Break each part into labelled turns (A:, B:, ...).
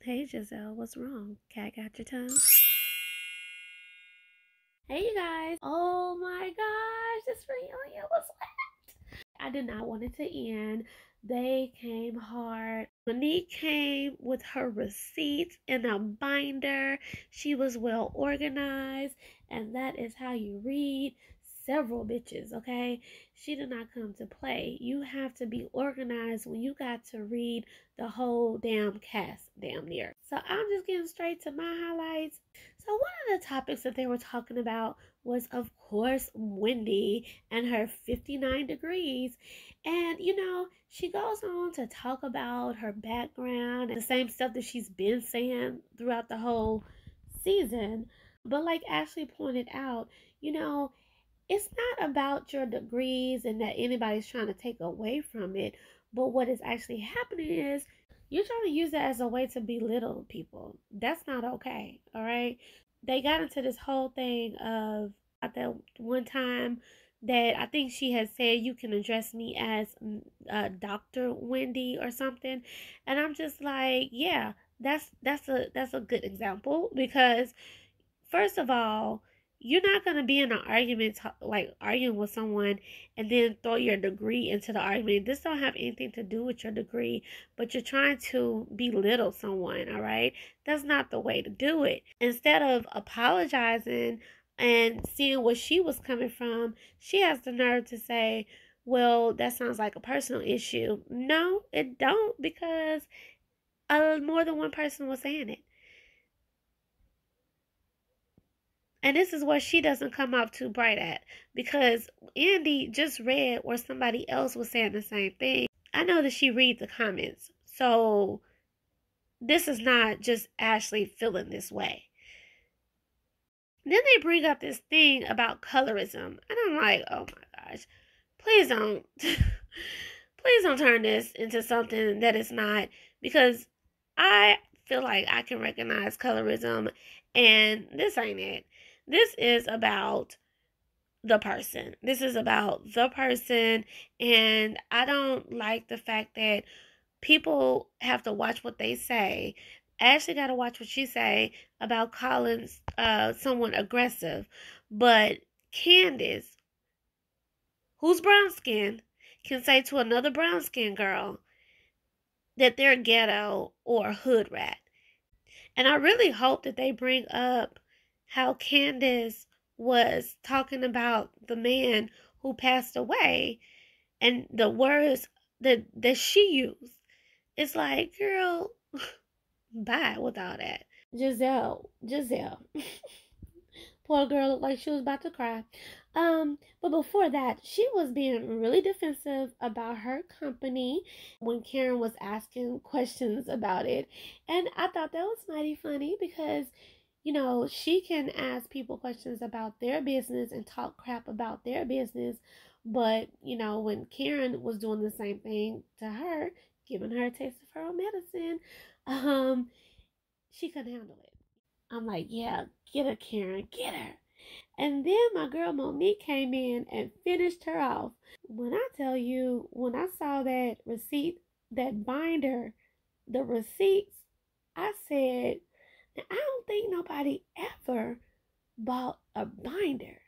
A: Hey Giselle, what's wrong? Cat got your tongue? Hey you guys. Oh my gosh, this reunion was lit. I did not want it to end. They came hard. Monique came with her receipts in a binder. She was well organized, and that is how you read several bitches, okay? She did not come to play. You have to be organized when you got to read the whole damn cast, damn near. So I'm just getting straight to my highlights. So one of the topics that they were talking about was, of course, Wendy and her 59 degrees. And, she goes on to talk about her background and the same stuff that she's been saying throughout the whole season. But like Ashley pointed out, it's not about your degrees and that anybody's trying to take away from it. But what is actually happening is you're trying to use that as a way to belittle people. That's not okay, all right? They got into this whole thing of at that one time that I think she had said you can address me as Dr. Wendy or something. And I'm just like, yeah, that's a good example because first of all, you're not going to be in an argument, like arguing with someone and then throw your degree into the argument. This don't have anything to do with your degree, but you're trying to belittle someone, all right? That's not the way to do it. Instead of apologizing and seeing where she was coming from, she has the nerve to say, well, that sounds like a personal issue. No, it don't, because more than one person was saying it. And this is where she doesn't come out too bright at, because Andy just read where somebody else was saying the same thing. I know that she reads the comments, so this is not just Ashley feeling this way. Then they bring up this thing about colorism, and I'm like, oh my gosh, please don't, please don't turn this into something that it's not, because I feel like I can recognize colorism, and this ain't it. This is about the person. This is about the person, and I don't like the fact that people have to watch what they say. Ashley got to watch what she say about calling someone aggressive, but Candace, who's brown skinned, can say to another brown skinned girl that they're ghetto or hood rat. And I really hope that they bring up how Candace was talking about the man who passed away and the words that she used. It's like, girl, bye with all that. Giselle. Poor girl looked like she was about to cry. But before that, she was being really defensive about her company when Karen was asking questions about it. And I thought that was mighty funny because she can ask people questions about their business and talk crap about their business. But, when Karen was doing the same thing to her, giving her a taste of her own medicine, she couldn't handle it. I'm like, yeah, get her, Karen, get her. And then my girl Monique came in and finished her off. When I tell you, when I saw that receipt, that binder, the receipts, I said, I don't think nobody ever bought a binder.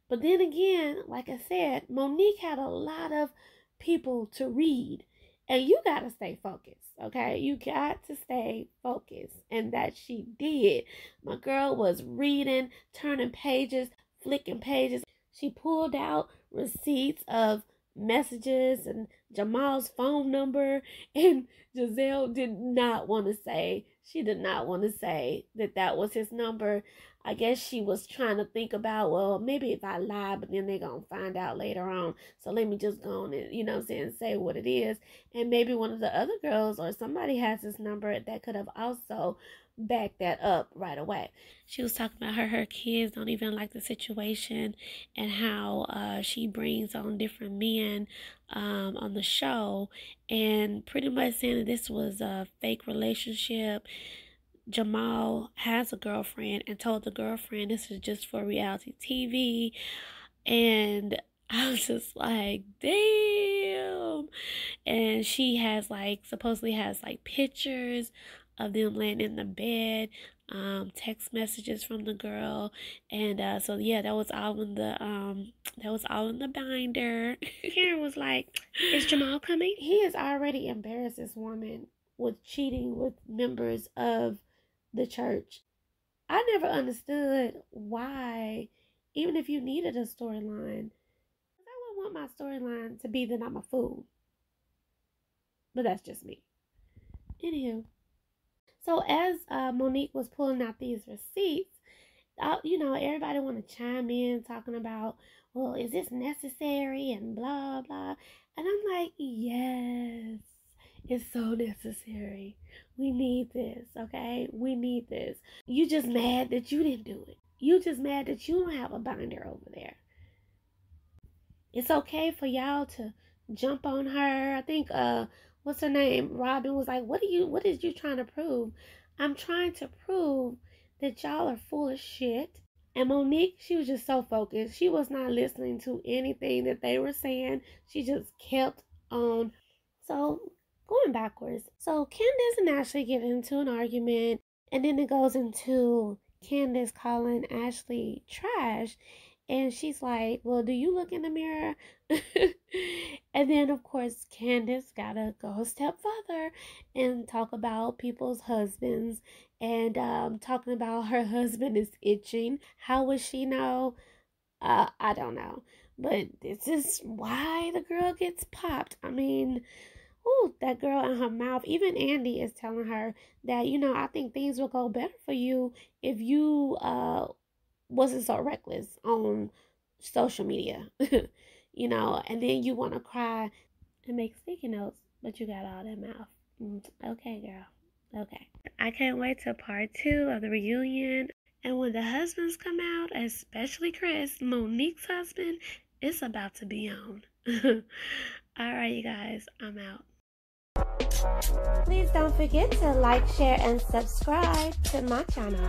A: But then again, like I said, Monique had a lot of people to read. And you got to stay focused, okay? You got to stay focused. And that she did. My girl was reading, turning pages, flicking pages. She pulled out receipts of messages and Jamal's phone number, and Giselle did not want to say that was his number. I guess she was trying to think about, well, maybe if I lie, but then they're going to find out later on. So let me just go on and, say what it is. And maybe one of the other girls or somebody has his number that could have also backed that up right away. She was talking about her kids don't even like the situation and how she brings on different men on the show, and pretty much saying that this was a fake relationship. Jamal has a girlfriend and told the girlfriend this is just for reality TV. And I was just like, damn. And she has supposedly has pictures of them laying in the bed, text messages from the girl, and so yeah, that was all in the binder. Karen was like, "Is Jamal coming?" He has already embarrassed this woman with cheating with members of the church. I never understood why, even if you needed a storyline, I wouldn't want my storyline to be that I'm a fool. But that's just me. Anywho, so as Monique was pulling out these receipts, everybody want to chime in talking about, well, is this necessary and blah, blah. And I'm like, yes, it's so necessary. We need this, okay? We need this. You just mad that you didn't do it. You just mad that you don't have a binder over there. It's okay for y'all to jump on her. I think, what's her name? Robin was like, what is you trying to prove? I'm trying to prove that y'all are full of shit. And Monique, she was just so focused. She was not listening to anything that they were saying. She just kept on. So, going backwards. So, Candace and Ashley get into an argument. And then it goes into Candace calling Ashley trash. And she's like, well, do you look in the mirror? And then, of course, Candace gotta go a step further and talk about people's husbands and talking about her husband is itching. How would she know? I don't know. But this is why the girl gets popped. I mean, ooh, that girl in her mouth. Even Andy is telling her that, I think things will go better for you if you wasn't so reckless on social media. And then you want to cry and make sticky notes, but you got all that mouth. Okay, girl. Okay. I can't wait till part 2 of the reunion. And when the husbands come out, especially Chris, Monique's husband, it's about to be on. Alright, you guys, I'm out. Please don't forget to like, share, and subscribe to my channel.